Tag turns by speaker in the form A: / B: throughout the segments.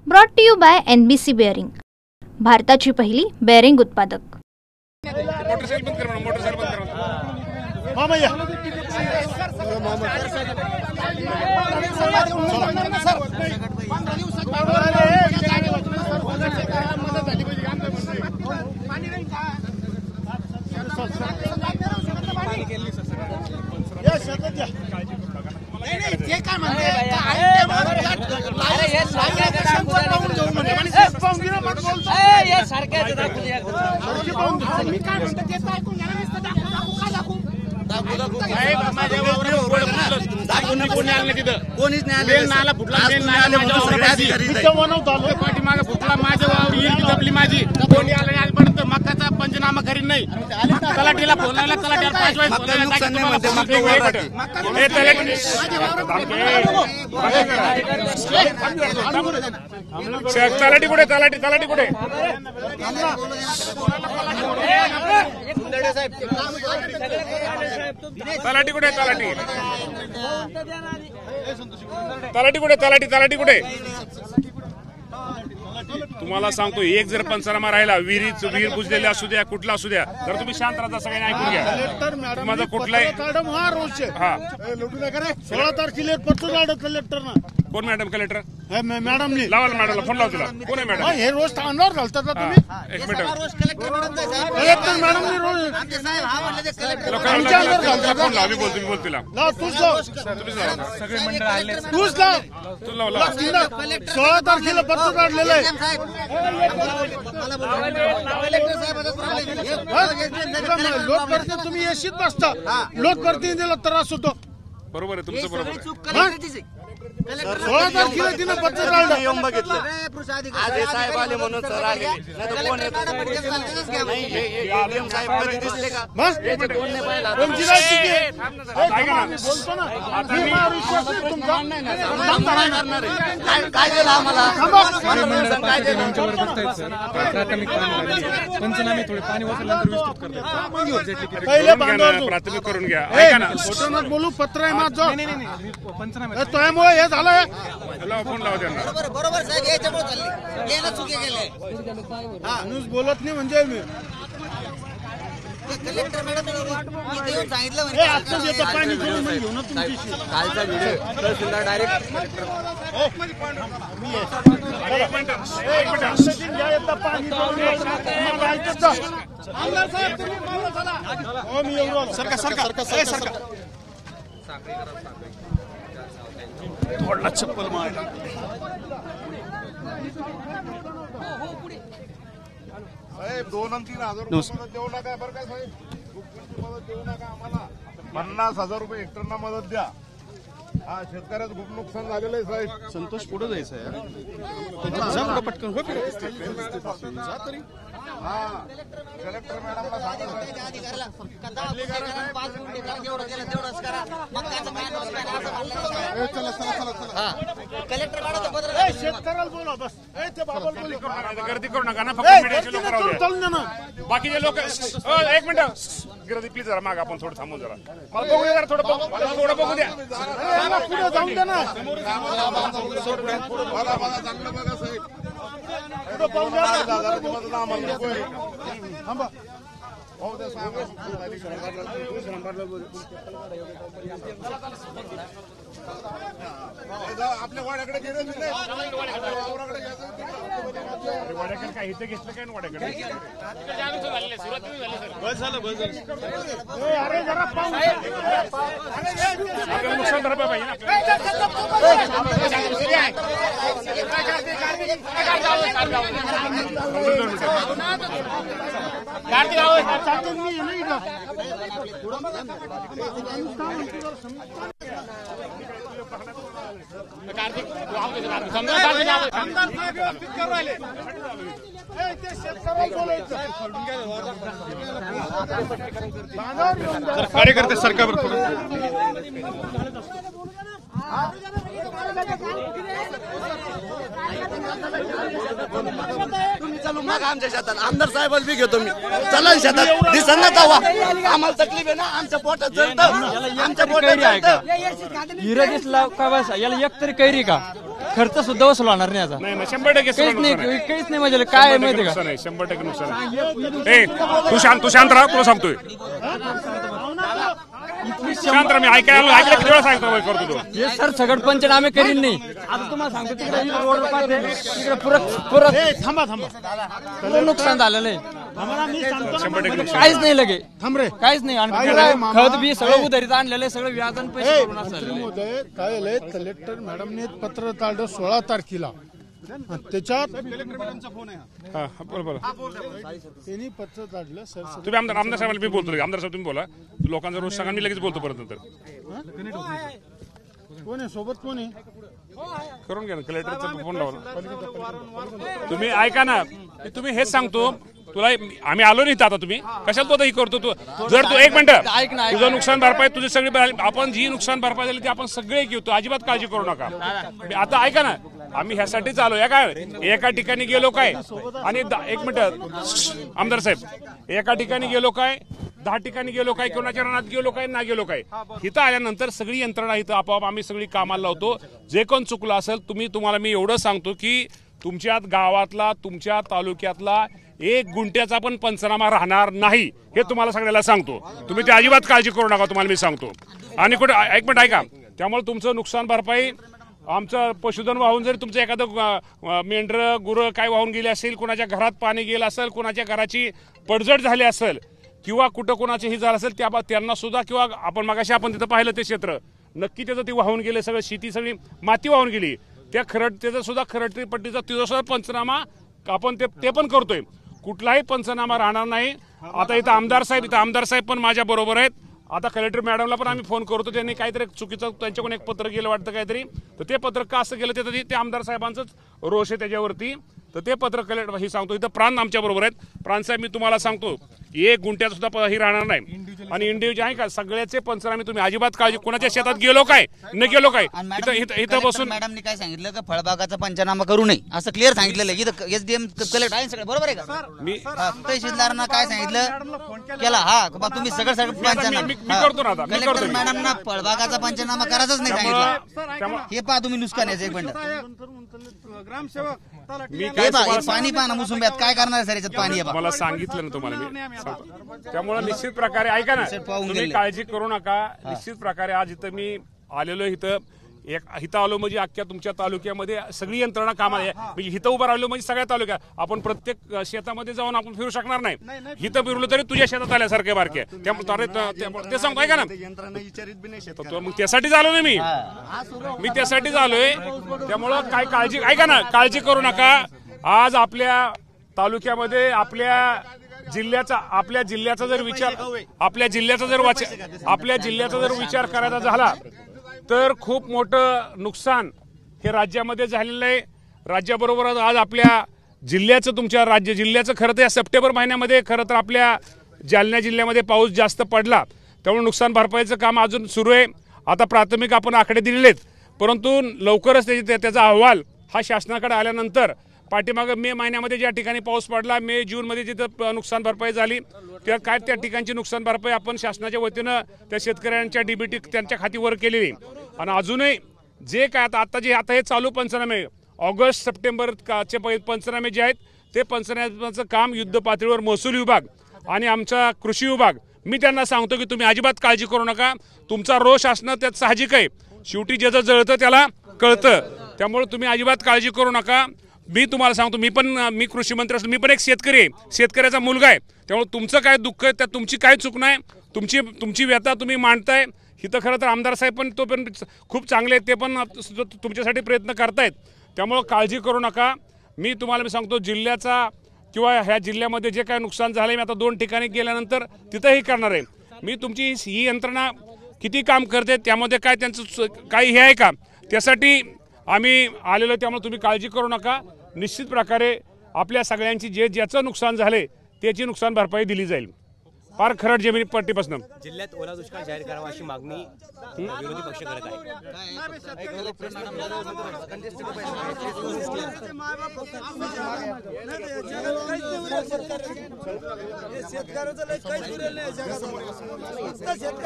A: Brought to you by NBC bearing, भारताची पहिली bearing उत्पादक।
B: मोटरसाइकिल बंद कर, मोटरसाइकिल बंद कर। मामा या मकाचा पंचनामा करीत नाही। तलाठीला फोन लावला, तलाठीला 5 वेळा फोन लावला, तलाठी कुठे, तलाठी कुठे? तलाठी कुठे, तलाठी कुठे? तुम्हाला सांगतो, एक जर पंचनामा राहिला, विहीर बुजलेली असू द्या, कुठला असू द्या, तर तुम्ही शांत राहा, सगळ्यांनी ऐकून घ्या। माझं कुठलाही
C: 16 तारखेला पत्र काढलं कलेक्टरनं।
B: कोण मॅडम? कलेक्टर
C: मॅडमनी
B: लावा, मॅडमला फोन लाव तिला। कोण आहे मॅडम?
C: हे रोज थांबणार घालतात ना तुम्ही?
B: एक मिनिट,
C: कलेक्टर मॅडमनी रोज
B: फोन लाव, मी बोलतो तिला।
C: सगळे मंडळ आले, तूच लाव। 16 तारखेला पत्र काढलेलं आहे। लोकप्रतिनिधी तुम्ही येशीत बसता, लोकप्रतिनिधीला त्रास होतो।
B: बरोबर आहे तुमचं, बरोबर आहे।
C: 16 तारखेला तिनं पत्र काढलं,
D: येऊन बघितलं। आज हे साहेब आले म्हणून सर आले, नाही तर कोण नाही साहेब कधी दिसले का? याचे कोण नाही पाहिला।
C: कोणची काय चुकी आहे? बोलतो ना, विश्वास नाही तुमचा।
D: काय दिलं आम्हाला? काय दिलं?
E: पंचनामे थोडे पाणी वाचल्यानंतर विस्तृत करतात।
C: पहिले बांधावर
B: प्राथमिक करून घ्या, ऐका ना।
C: फोटोनात बोलू, पत्र आहे माझं।
E: नाही, पंचनामे
C: त्यामुळे हे झालंय।
B: फोन लावा त्यांना।
D: बरोबर साहेब, याच्यामुळे चालले, याला चुकी केले।
C: माणूस बोलत नाही म्हणजे मी
D: कलेक्टर मॅडम सांगितलं
C: पाणी करून मग घेऊ ना तुमची।
D: कालचा व्हिडिओ तहसीलदार डायरेक्ट
C: थोडा चप्पल मार।
F: साहेब 2 आणि 3 हजार रुपये देऊ नका बरं काय साहेब, मदत देऊ नका आम्हाला। 50,000 रुपये हेक्टरना मदत द्या। हा, शेतकऱ्याचं खूप नुकसान झालेलं आहे साहेब।
C: संतोष पुढे जायचं यार, पटकन हो जा तरी।
F: हा, कलेक्टर मॅडमला सांगा
C: शेतकऱ्याला बोला बस।
B: गर्दी करू नका ना, फक्त मीडियाचे लोक राहू द्या। बाकीचे लोक एक मिनिट, गर्दी प्लीज जरा माग, आपण थोडं थांबून जरा मला बघू द्या, थोडं बघू द्या।
C: पुढे जाऊन द्या ना,
F: मला चांगलं बघा साहेब।
C: पुढे पाहू द्या।
F: आम्हाला नको
C: थांबा,
F: आपल्या वाड्याकडे गेलं
B: वाड्याकडे काय इथे घेतलं काय? वाड्याकडे
C: अरे जरा
B: नुकसान भरपाई पाहिजे
C: कार्यकर्ते सरकारवर
D: तुम्ही चालू मग आमच्या शेतात आमदार साहेबाला बी घेतो मी, चला शेतात दिसना जावा, आम्हाला तकलीफ आहे ना, आमच्या पोटात जळतं, आमच्या पोटात जळतं।
E: हिरा दिसला का बस याला एक तरी कैरी का खर्च सुद्धा वसूल होणार नाही याचा.
B: नाही 100%
E: काहीच नाही म्हणजे काय आहे माहिती का?
B: 100% नुकसान आहे. ए तू शांत राहा, तुला सांगतोय शांत राहा. मी ऐकलं किती वेळा सांगतो करतो तू.
E: हे सर सगळं पंचनामे करीन नाही. आता तुम्हाला सांगतो तिकडे रोड पाहते तिकडे पुरत
C: थांबा
E: नुकसान झालेलं आहे.
B: 100% नुकसान.
E: काहीच नाही लगे
C: थांब रे.
E: काहीच नाही. आणि खत बी सगळं उधारीत आणलेलं आहे, सगळं व्याजान पैसे भरून असलेलं आहे.
C: महोदय काय झालंय, कलेक्टर मॅडमने पत्र काढलं 16 तारखेला. त्याच्यात
B: हा बोला
C: त्यांनी पत्र काढलं. सर
B: तुम्ही आमदार साहेबांना मी बोलतो. आमदार साहेब तुम्ही बोला. लोकांचा रोज सांगा, मी लगेच बोलतो परत नंतर.
C: कोण आहे सोबत, कोण आहे?
B: करून घ्या ना, कलेक्टरचा फोन लावा. तुम्ही ऐका ना, तुम्ही हेच सांगतो तुला. आम्ही आलो नाही आता, तुम्ही कशात ही करतो तू. जर तू एक मिनिट, तुझं नुकसान भरपाई तुझी सगळी, आपण जी नुकसान भरपाई झाली ती आपण सगळे घेऊ. तू अजिबात काळजी करू नका. आता ऐका ना, आम्ही ह्यासाठीच आलो. या काय एका ठिकाणी गेलो काय, आणि एक मिनिट आमदार साहेब, एका ठिकाणी गेलो काय, 10 ठिकाणी गेलो काय, कोणाच्या रानात गेलो काय, ना गेलो काय, इथं आल्यानंतर सगळी यंत्रणा इथं आपोआप आम्ही सगळी कामाला लावतो. जे कोण चुकलं असेल, तुम्हाला मी एवढं सांगतो की तुमच्या गावातला, तुमच्या तालुक्यातला 1 गुंठ्याचा पण पंचनामा राहणार नाही, हे तुम्हाला सगळ्याला सांगतो. तुम्ही ते अजिबात काळजी करू नका, तुम्हाला मी सांगतो. आणि कुठे एक मिनिट ऐका, त्यामुळे तुमचं नुकसान भरपाई, आमचं पशुधन वाहून जरी तुमचं एखादं मेंढरं गुरं काय वाहून गेले असेल, कोणाच्या घरात पाणी गेलं असेल, कोणाच्या घराची पडझड झाली असेल, किंवा कुठं कोणाचे हे झालं असेल, त्यांना सुद्धा, किंवा आपण तिथं पाहिलं ते क्षेत्र नक्की त्याचं ते वाहून गेले, सगळं शेती सगळी माती वाहून गेली, त्याचा सुद्धा खरडती पट्टीचा तिचा सुद्धा पंचनामा आपण ते पण करतोय. कुठलाही पंचनामा राहणार नाही. आता इथं आमदार साहेब पण माझ्या बरोबर आहेत. आता कलेक्टर मॅडमला पण आम्ही फोन करतो. त्यांनी काहीतरी चुकीचं त्यांच्याकडून एक पत्र गेलं वाटतं काहीतरी, तर ते पत्र का असं गेलं ते आमदार साहेबांचंच रोष आहे त्याच्यावरती. तर ते पत्र कलेक्टर ही सांगतो. इथं प्राण आमच्या बरोबर आहेत. प्राण साहेब, मी तुम्हाला सांगतो 1 गुंठ्यात सुद्धा ही राहणार नाही. आणि इंडिव्हिज्युअल आहे का, सगळ्याचे पंचनामे तुम्ही अजिबात काळजी, कोणाच्या शेतात गेलो काय न गेलो काय, इथं बसून
G: मॅडमनी काय सांगितलं का फळबागाचा पंचनामा करू नये असं क्लिअर सांगितलेलं आहे. इथं एसडीएम कलेक्टर आहे सगळं बरोबर आहे का?
B: मी
G: तहसीलदारांना काय सांगितलं केला, हा तुम्ही सगळं पंचनामा कलेक्टर मॅडमना फळबागाचा पंचनामा करायचाच नाही सांगितलं. हे पहा तुम्ही नुकसान याचं. एक मिनिट
C: ग्रामसेवक
G: पाणी पाहा ना मुसुंब्यात, काय करणार आहे सर याच्यात पाणी?
B: मला सांगितलं ना तुम्हाला मी सांगतो. त्यामुळे निश्चित प्रकारे ऐका ना, तुम्ही काळजी करू नका. निश्चित प्रकारे आज इथं मी आलेलो, इथं आलो म्हणजे अख्ख्या तुमच्या तालुक्यामध्ये सगळी यंत्रणा कामाला आहे. म्हणजे इथं उभं राहिलो म्हणजे सगळ्या तालुक्यात, आपण प्रत्येक शेतामध्ये जाऊन आपण फिरू शकणार नाही. इथं फिरलो तरी तुझ्या शेतात आल्यासारखे बारखे. त्यामुळे ते सांगतो ऐका ना, मग त्यासाठीच आलो ना मी त्यासाठीच आलोय. त्यामुळं काय काळजी, ऐका ना, काळजी करू नका. आज आपल्या तालुक्यामध्ये आपल्या जिल्ह्याचा जर विचार करायचा झाला तर खूप मोठं नुकसान हे राज्यामध्ये झालेलं आहे. राज्याबरोबरच आज आपल्या जिल्ह्याचं खरं तर या सप्टेंबर महिन्यामध्ये खरं तर आपल्या जालना जिल्ह्यामध्ये पाऊस जास्त पडला, त्यामुळे नुकसान भरपाईचं काम अजून सुरू आहे. आता प्राथमिक आपण आकडे दिलेलेत, परंतु लवकरच त्याचा अहवाल हा शासनाकडे आल्यानंतर पाठीमागं मे महिन्यामध्ये ज्या ठिकाणी पाऊस पडला, मे जूनमध्ये जिथं नुकसान भरपाई झाली, त्या ठिकाणची नुकसान भरपाई आपण शासनाच्या वतीनं त्या शेतकऱ्यांच्या डीबीटी त्यांच्या खातीवर केलेली. आणि अजूनही जे काय आता हे चालू पंचनामे ऑगस्ट सप्टेंबरचे पंचनामे जे आहेत ते पंचनाम्याचं काम युद्ध पातळीवर महसूल विभाग आणि आमचा कृषी विभाग, मी त्यांना सांगतो की तुम्ही अजिबात काळजी करू नका. तुमचा रोष असणं त्यात साहजिक आहे. शेवटी ज्याचं जळतं त्याला कळतं. त्यामुळे तुम्ही अजिबात काळजी करू नका. मी तुम्हाला सांगतो, मी कृषी मंत्री असतो, मी पण एक शेतकरी आहे, शेतकऱ्याचा मुलगा आहे. त्यामुळे तुमचं काय दुःख आहे, त्यात तुमची काय चूक नाही. तुमची व्यथा तुम्ही मांडताय. इथं खरं तर आमदार साहेब पण तो पण खूप चांगले आहेत, ते पण तुमच्यासाठी प्रयत्न करतायत. त्यामुळं काळजी करू नका. मी सांगतो जिल्ह्याचा किंवा ह्या जिल्ह्यामध्ये जे काय नुकसान झालं आहे, मी आता 2 ठिकाणी गेल्यानंतर तिथंही करणार आहे. मी तुमची ही यंत्रणा किती काम करते त्यामध्ये काय त्यांचं काही हे आहे का, त्यासाठी आम्ही आलेलो. त्यामुळे तुम्ही काळजी करू नका. निश्चित प्रकारे आपल्या सगळ्यांची ज्याचं नुकसान झाले त्याची नुकसान भरपाई दिली जाईल. पार खरड जमीन पट्टीपासून
H: जिल्ह्यात ओला दुष्काळ जाहीर करावा अशी मागणी विरोधी पक्ष करत आहे.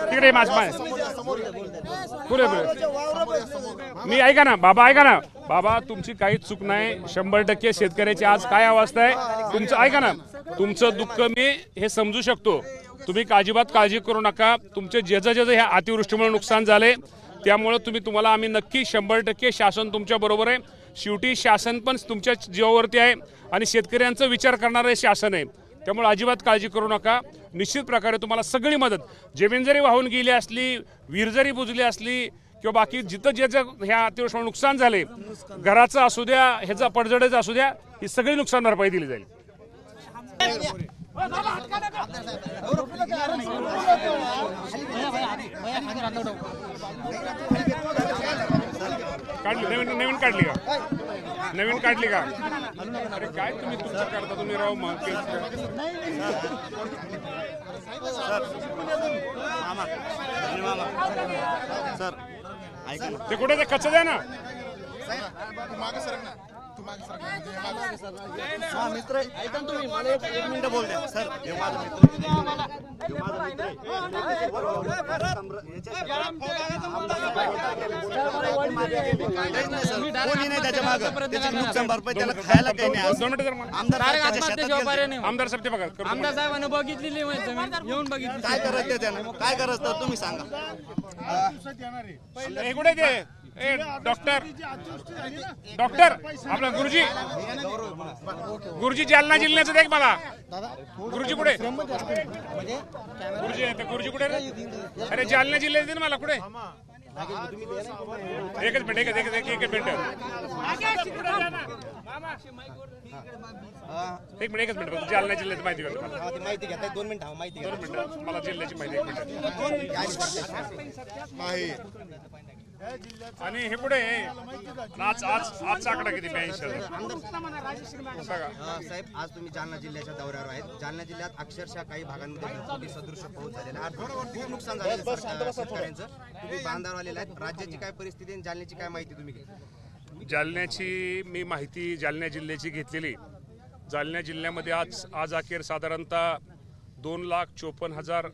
B: तिकडे पुरे मी ऐका ना बाबा तुमची काहीच चूक नाही. 100% शेतकऱ्याची आज काय अवस्था आहे तुमचं ऐका ना. तुमचं दुःख मी हे समजू शकतो. तुम्ही अजिबात काळजी करू नका. तुमचे जे ह्या अतिवृष्टीमुळे नुकसान झाले त्यामुळे तुम्हाला आम्ही नक्की 100% शासन तुमच्या बरोबर आहे. शेवटी शासन पण तुमच्या जीवावरती आहे आणि शेतकऱ्यांचा विचार करणारे शासन आहे. त्यामुळे अजिबात काळजी करू नका. निश्चित प्रकारे तुम्हाला सगळी मदत, जमीन जरी वाहून गेली असली, विहीर जरी बुजली असली किंवा बाकी जिथं जे ह्या अतिवृष्टीमुळे नुकसान झाले, घराचं असू द्या, ह्याचा पडझडीचं असू द्या, ही सगळी नुकसान भरपाई दिली जाईल. नवीन काढली का अरे काय तुम्ही तुमचं करता तुम्ही राव मग ते कुठे ते कच्चं द्या ना.
D: मित्र ऐका तुम्ही मला एक मिनिट बोल द्या सर. हे माझा मित्र कोणी नाही त्याच्या मागं. त्याची नुकसान भरपाई त्याला खायला काही नाही.
B: आमदार साहेब ते बघा.
E: आमदार साहेबांनी बघितलेली येऊन बघितली.
D: काय करायचं त्यानं, काय करायचं तर तुम्ही सांगा.
B: हे कुठे ते डॉक्टर आपला गुरुजी जालना जिल्ह्याचं देख मला. गुरुजी कुठे गुरुजी कुठे अरे जालना जिल्ह्यात मला कुठे. एकच मिनिट जालना जिल्ह्याची माहिती
D: घेता 2 मिनिट
B: मला जिल्ह्याची माहिती आणि हे पुढे आज आकडा किती 82,000
G: साहेब. आज तुम्ही जालना जिल्ह्याच्या दौऱ्यावर आहेत. जालना जिल्ह्यात अक्षरशः काही भागांमध्ये ढगफुटी सदृश पाऊस झालेला आहे. खूप नुकसान झालेलं शेतकऱ्यांचं. तुम्ही बांधावर आलेला आहेत. राज्याची काय परिस्थिती आणि जालन्याची काय माहिती तुम्ही घेतली?
B: जालन्याची मी माहिती जालना जिल्ह्याची घेतलेली. जालना जिल्ह्यामध्ये आज अखेर साधारणतः 2,54,000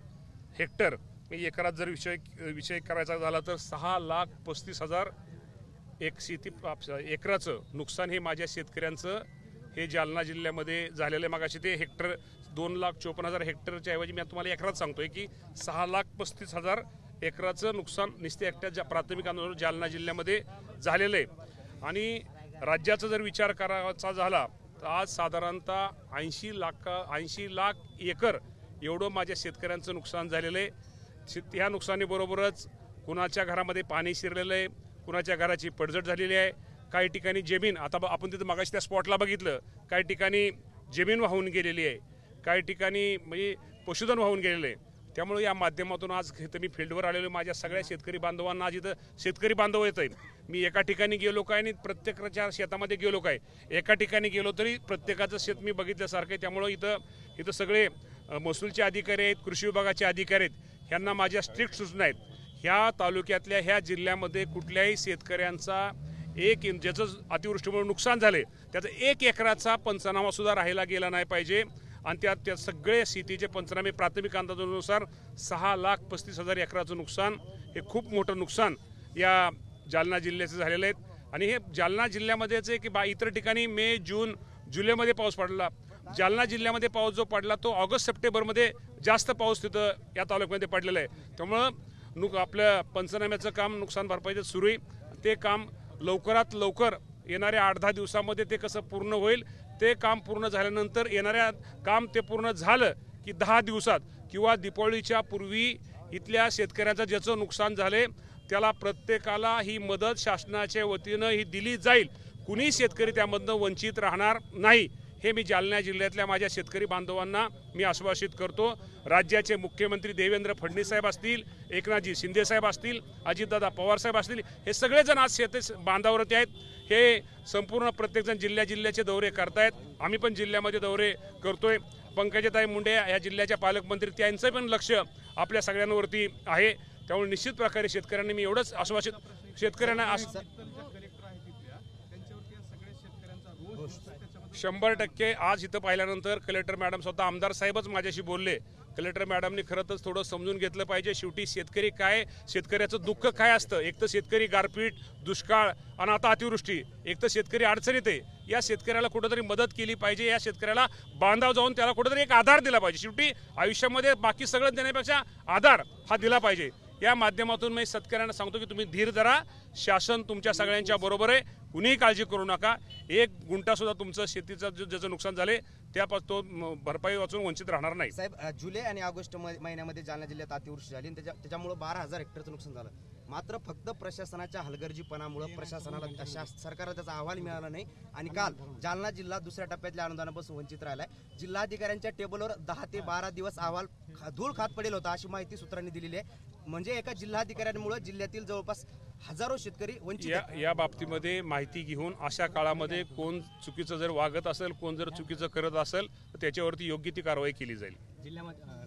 B: हेक्टर एकरात जर विषय करायचा झाला तर 6,35,000 एकराचं नुकसान हे माझ्या शेतकऱ्यांचं हे जालना जिल्ह्यामध्ये झालेलं आहे. मागाशी ते हेक्टर 2,54,000 हेक्टरच्या ऐवजी मी तुम्हाला एकरात सांगतोय की 6,35,000 एकराचं नुकसान नुसते एकट्या प्राथमिक आंदोलन जालना जिल्ह्यामध्ये झालेलं आहे. आणि राज्याचा जर विचार करायचा झाला तर आज साधारणतः 80 लाख एकर एवढं माझ्या शेतकऱ्यांचं नुकसान झालेलं आहे. ह्या नुकसानीबरोबरच कुणाच्या घरामध्ये पाणी शिरलेलं आहे, कुणाच्या घराची पडझड झालेली आहे. काही ठिकाणी जमीन, आता आपण तिथं मागाशी त्या स्पॉटला बघितलं, काही ठिकाणी जमीन वाहून गेलेली आहे, काही ठिकाणी म्हणजे पशुधन वाहून गेलेलं आहे. त्यामुळे या माध्यमातून आज इथं मी फील्डवर आलेलो माझ्या सगळ्या शेतकरी बांधवांना आज इथं शेतकरी बांधव येत आहेत. मी एका ठिकाणी गेलो काय आणि प्रत्येकाच्या शेतामध्ये गेलो काय, एका ठिकाणी गेलो तरी प्रत्येकाचं शेत मी बघितल्यासारखं आहे. त्यामुळं इथं सगळे महसूलचे अधिकारी आहेत, कृषी विभागाचे अधिकारी आहेत, ह्यांना माझ्या स्ट्रिक्ट सूचना आहेत. ह्या तालुक्यातल्या ह्या जिल्ह्यामध्ये कुठल्याही शेतकऱ्यांचा ज्याचं अतिवृष्टीमुळे नुकसान झाले त्याचा 1 एकराचा पंचनामा सुद्धा राहायला गेला नाही पाहिजे. आणि त्या सगळे शेतीचे पंचनामे प्राथमिक अंदाजानुसार 6,35,000 एकराचं नुकसान हे खूप मोठं नुकसान या जालना जिल्ह्याचं झालेलं आहे. आणि हे जालना जिल्ह्यामध्येच आहे की इतर ठिकाणी मे, जून, जुलैमध्ये पाऊस पडला. जालना जिल्ह्यामध्ये पाऊस जो पडला तो ऑगस्ट, सप्टेंबरमध्ये जास्त पाऊस तिथं या तालुक्यामध्ये पडलेला आहे. त्यामुळं आपलं पंचनाम्याचं काम, नुकसान भरपाईचं सुरू आहे. ते काम लवकरात लवकर येणाऱ्या 8-10 दिवसामध्ये ते कसं पूर्ण होईल, ते काम पूर्ण झाल्यानंतर येणाऱ्या काम ते पूर्ण झालं की 10 दिवसात किंवा दिवाळीच्या पूर्वी इथल्या शेतकऱ्यांचं ज्याचं नुकसान झाले त्याला प्रत्येकाला ही मदत शासनाच्या वतीनं ही दिली जाईल. कुणी शेतकरी त्यामधनं वंचित राहणार नाही हे मी जालना जिल्ह्यातल्या माझ्या शेतकरी बांधवांना मी आश्वासित करतो। राज्याचे मुख्यमंत्री देवेंद्र फडणवीस साहेब असतील, एकनाथजी शिंदे साहेब असतील, अजितदादा पवार साहेब असतील, हे सगळेजण आज बांधावरती आहेत। हे संपूर्ण प्रत्येकजण जिल्ह्याचे दौरे करतायत, आम्ही पण जिल्ह्यामध्ये दौरे करतोय। पंकजाताई मुंडे या जिल्ह्याच्या पालकमंत्री, त्यांचं पण लक्ष आपल्या सगळ्यांवरती आहे। त्यामुळे निश्चित प्रकारे शेतकऱ्यांनी मी एवढंच आश्वासित शेतकऱ्यांना 100% आज इथं पाहिल्यानंतर कलेक्टर मॅडम स्वतः आमदार साहेबच माझ्याशी बोलले। कलेक्टर मॅडमनी खरं तर थोडं समजून घेतलं पाहिजे, शेवटी शेतकरी काय, शेतकऱ्याचं दुःख काय असतं। एक तर शेतकरी गारपीट, दुष्काळ आणि आता अतिवृष्टी, एक तर शेतकरी अडचणीत आहे। या शेतकऱ्याला कुठेतरी मदत केली पाहिजे, या शेतकऱ्याला बांधाव जाऊन त्याला कुठेतरी एक आधार दिला पाहिजे। शेवटी आयुष्यामध्ये बाकी सगळं देण्यापेक्षा आधार हा दिला पाहिजे। या माध्यमातून मी शेतकऱ्यांना सांगतो की तुम्ही धीर धरा, शासन तुमच्या सगळ्यांच्या बरोबर आहे, कुणीही काळजी करू नका। 1 गुंठा सुद्धा तुमचं शेतीचं ज्याचं नुकसान झाले त्यापासून तो भरपाई वाचून वंचित राहणार नाही।
I: साहेब, जुलै आणि ऑगस्ट महिन्यामध्ये जालना जिल्ह्यात अतिवृष्टी झाली आणि त्याच्यामुळे 12,000 हेक्टरचं नुकसान झालं। मात्र फक्त प्रशासनाच्या हलगर्जीपणामुळे प्रशासनाला सरकारला त्याचा अहवाल मिळाला नाही आणि काल जालना जिल्हा दुसऱ्या टप्प्यातल्या अनुदानापासून वंचित राहिलाय। जिल्हाधिकाऱ्यांच्या टेबलवर 10 ते 12 दिवस अहवाल धूळ खात पडेल होता, अशी माहिती सूत्रांनी दिलेली आहे। म्हणजे एका जिल्हाधिकाऱ्यांमुळे जिल्ह्यातील जवळपास हजारो शेतकरी वंचित।
B: या बाबतीमध्ये माहिती घेऊन अशा काळामध्ये कोण चुकीचं जर वागत असेल, कोण जर चुकीचं करत असेल तर त्याच्यावरती योग्य ती कारवाई केली जाईल।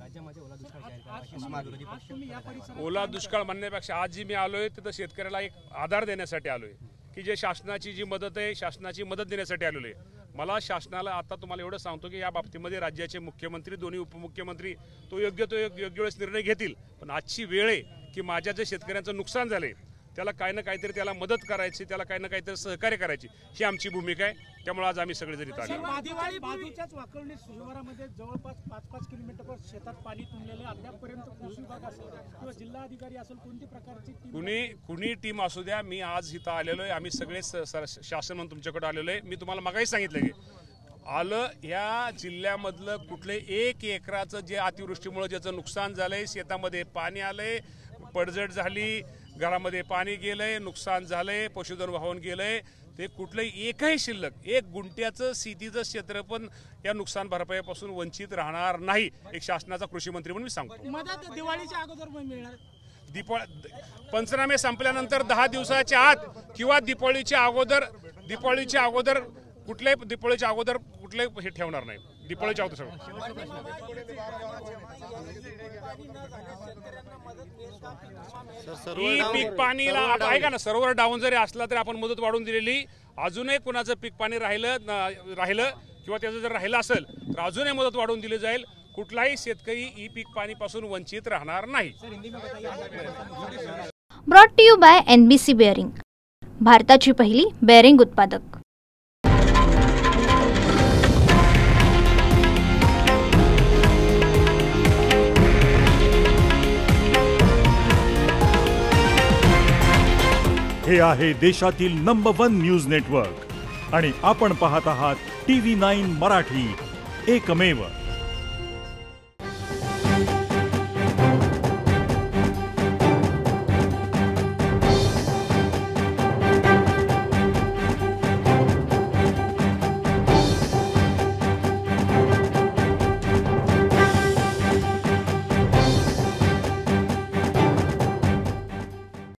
H: राज्यामध्ये ओला दुष्काळ जाहीर करावा,
B: ओला दुष्काळ म्हणण्यापेक्षा आज जी मी आलोय तिथं शेतकऱ्याला एक आधार देण्यासाठी आलोय की जे शासनाची जी मदत आहे, शासनाची मदत देण्यासाठी आलेलो आहे। मला शासनाला आता तुम्हाला एवढं सांगतो की या बाबतीमध्ये राज्याचे मुख्यमंत्री, दोन्ही उपमुख्यमंत्री योग्य वेळेस निर्णय घेतील। पण आजची वेळ आहे की माझ्या जे शेतकऱ्यांचं नुकसान झालंय त्याला काही ना काहीतरी त्याला मदत करायची, त्याला काही ना काहीतरी सहकार्य करायची, ही आमची भूमिका आहे। त्यामुळे आज आम्ही सगळेजण इथं आलो।
C: बाजूच्याच वाकवली शिवारामध्ये जवळपास 5-5 किलोमीटर शेतात पाणी तुंबलेले, अद्यापपर्यंत कृषी विभाग असेल किंवा जिल्हा अधिकारी असेल, कोणती प्रकारची
B: कुणी टीम असू द्या, मी आज इथं आलेलो आहे। आम्ही सगळे शासन म्हणून तुमच्याकडे आलेलो आहे। मी तुम्हाला मगाही सांगितलं की या जिल्ह्यामधलं कुठले 1 एकराचं जे अतिवृष्टीमुळे ज्याचं नुकसान झालंय, शेतामध्ये पाणी आलंय, पडझड झाली, घरामध्ये पाणी गेलंय, नुकसान झालंय, पशुधन वाहून गेलंय, ते कुठलंही एकही शिल्लक 1 गुंठ्याचं शेतीचं क्षेत्र पण या नुकसान भरपाईपासून वंचित राहणार नाही। एक शासनाचा कृषी मंत्री म्हणून मी सांगतो।
C: मदत दिवाळीच्या अगोदर मिळणार,
B: पंचनामे संपल्यानंतर 10 दिवसाच्या आत किंवा दिवाळीच्या अगोदर कुठले हे ठेवणार नाही। दिवाळीच्या अगोदर पीक पाणीला ऐका ना, सरोवर डाऊन जरी असला तरी आपण मदत वाढवून दिलेली। अजूनही कुणाचं पीक पाणी राहिलं किंवा त्याचं जर राहिलं असेल तर अजूनही मदत वाढवून दिली जाईल। कुठलाही शेतकरी पीक पाणीपासून वंचित राहणार नाही।
A: Brought to you by NBC bearing, भारताची पहिली बेअरिंग उत्पादक।
J: हे आहे देशातील नंबर 1 न्यूज नेटवर्क आणि आपण पाहत आहात TV9 मराठी, एकमेव।